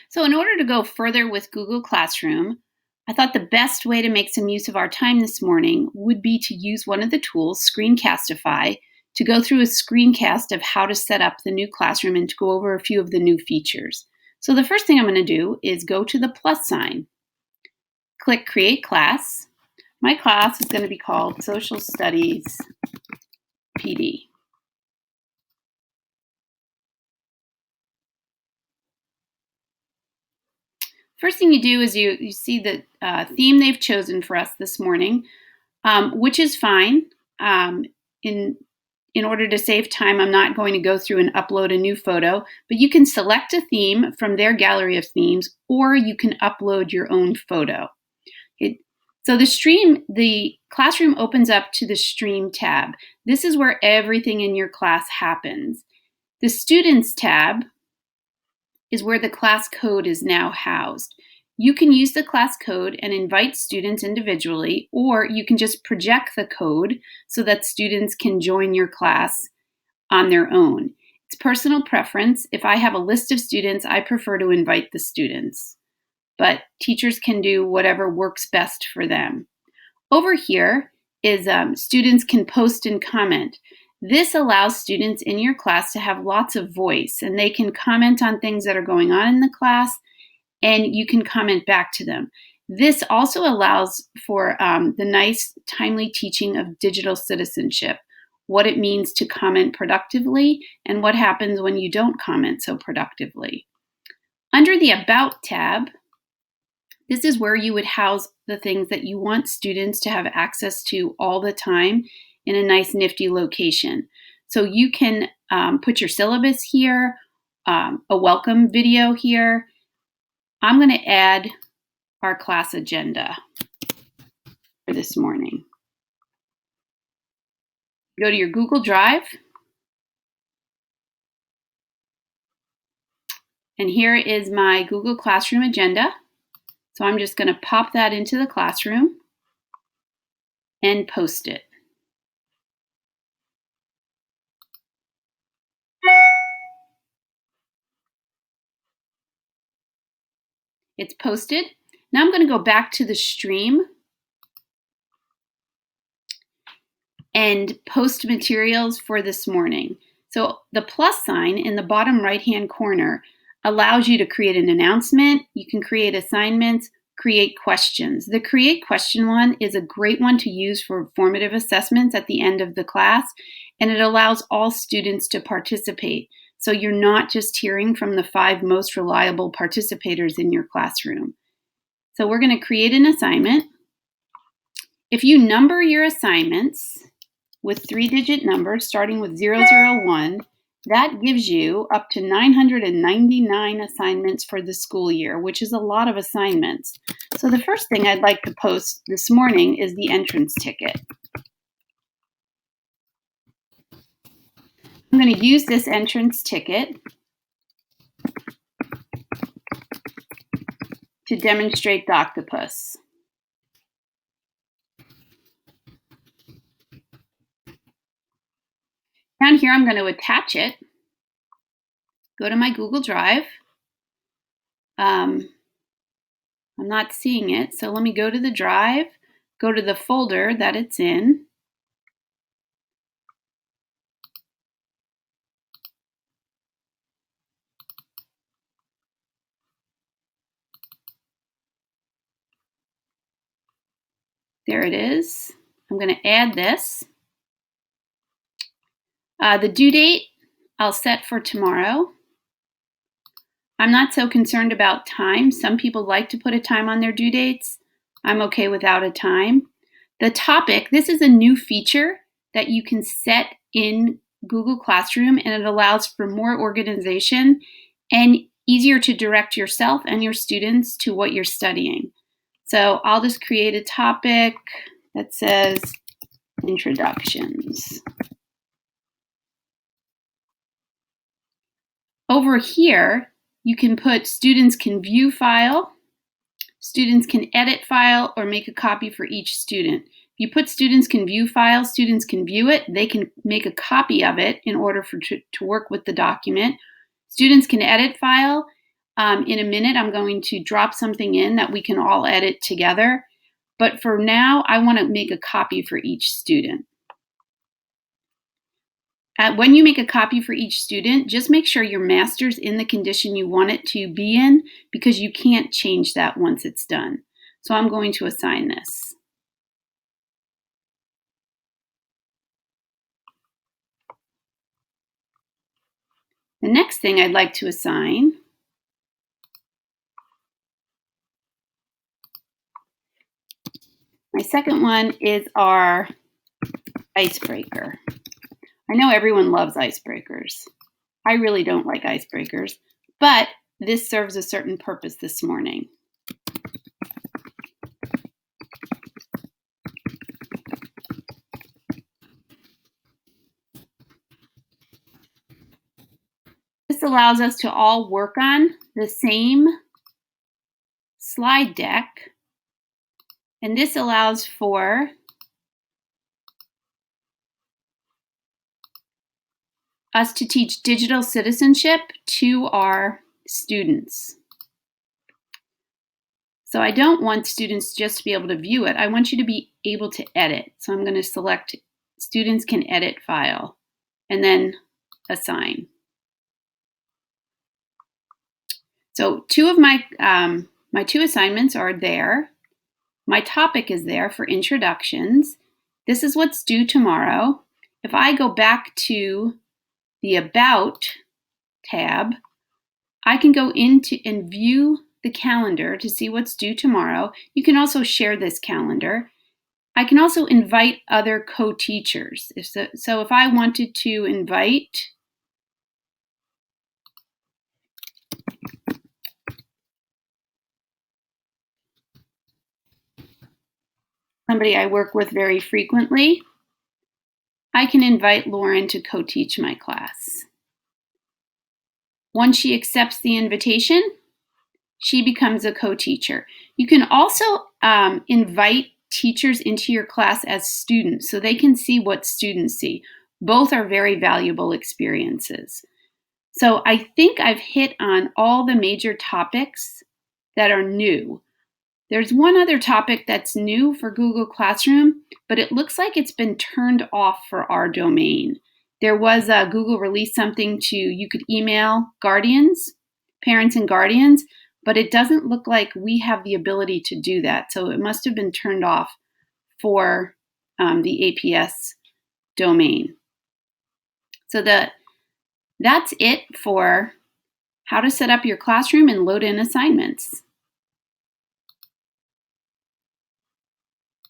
So in order to go further with Google Classroom, I thought the best way to make some use of our time this morning would be to use one of the tools, Screencastify, to go through a screencast of how to set up the new classroom and to go over a few of the new features. So the first thing I'm going to do is go to the plus sign, click Create Class. My class is going to be called Social Studies PD. First thing you do is you see the theme they've chosen for us this morning, which is fine. In order to save time, I'm not going to go through and upload a new photo, but you can select a theme from their gallery of themes, or you can upload your own photo. So the classroom opens up to the Stream tab. This is where everything in your class happens. The Students tab is where the class code is now housed. You can use the class code and invite students individually, or you can just project the code so that students can join your class on their own. It's personal preference. If I have a list of students, I prefer to invite the students, but teachers can do whatever works best for them. Over here is students can post and comment. This allows students in your class to have lots of voice, and they can comment on things that are going on in the class, and you can comment back to them. This also allows for the nice, timely teaching of digital citizenship, what it means to comment productively, and what happens when you don't comment so productively. Under the About tab, this is where you would house the things that you want students to have access to all the time in a nice, nifty location. So you can put your syllabus here, a welcome video here. I'm going to add our class agenda for this morning. Go to your Google Drive. And here is my Google Classroom agenda. So I'm just going to pop that into the classroom and post it. It's posted. Now I'm going to go back to the stream and post materials for this morning. So the plus sign in the bottom right-hand corner allows you to create an announcement. You can create assignments, create questions. The create question one is a great one to use for formative assessments at the end of the class, and it allows all students to participate. So you're not just hearing from the 5 most reliable participators in your classroom. So we're going to create an assignment. If you number your assignments with 3-digit numbers starting with 001, that gives you up to 999 assignments for the school year, which is a lot of assignments. So the first thing I'd like to post this morning is the entrance ticket. I'm going to use this entrance ticket to demonstrate Doctopus. Down here, I'm going to attach it. Go to my Google Drive. I'm not seeing it, so let me go to the drive, go to the folder that it's in. There it is. I'm going to add this. The due date I'll set for tomorrow. I'm not so concerned about time. Some people like to put a time on their due dates. I'm okay without a time. The topic, this is a new feature that you can set in Google Classroom, and it allows for more organization and easier to direct yourself and your students to what you're studying. So I'll just create a topic that says introductions. Over here, you can put students can view file, students can edit file, or make a copy for each student. If you put students can view file, students can view it. They can make a copy of it in order to work with the document. Students can edit file. In a minute, I'm going to drop something in that we can all edit together. But for now, I want to make a copy for each student. When you make a copy for each student, just make sure your master's in the condition you want it to be in, because you can't change that once it's done. So I'm going to assign this. The next thing I'd like to assign my second one is our icebreaker. I know everyone loves icebreakers. I really don't like icebreakers, but this serves a certain purpose this morning. This allows us to all work on the same slide deck, and this allows for us to teach digital citizenship to our students. So I don't want students just to be able to view it. I want you to be able to edit. So I'm going to select Students Can Edit File and then Assign. So two of my two assignments are there. My topic is there for introductions. This is what's due tomorrow. If I go back to the About tab, I can go into and view the calendar to see what's due tomorrow. You can also share this calendar. I can also invite other co-teachers. So if I wanted to invite somebody I work with very frequently, I can invite Lauren to co-teach my class. Once she accepts the invitation, she becomes a co-teacher. You can also invite teachers into your class as students so they can see what students see. Both are very valuable experiences. So I think I've hit on all the major topics that are new. There's one other topic that's new for Google Classroom, but it looks like it's been turned off for our domain. There was Google released something you could email guardians, parents and guardians, but it doesn't look like we have the ability to do that. So it must have been turned off for the APS domain. So that's it for how to set up your classroom and load in assignments.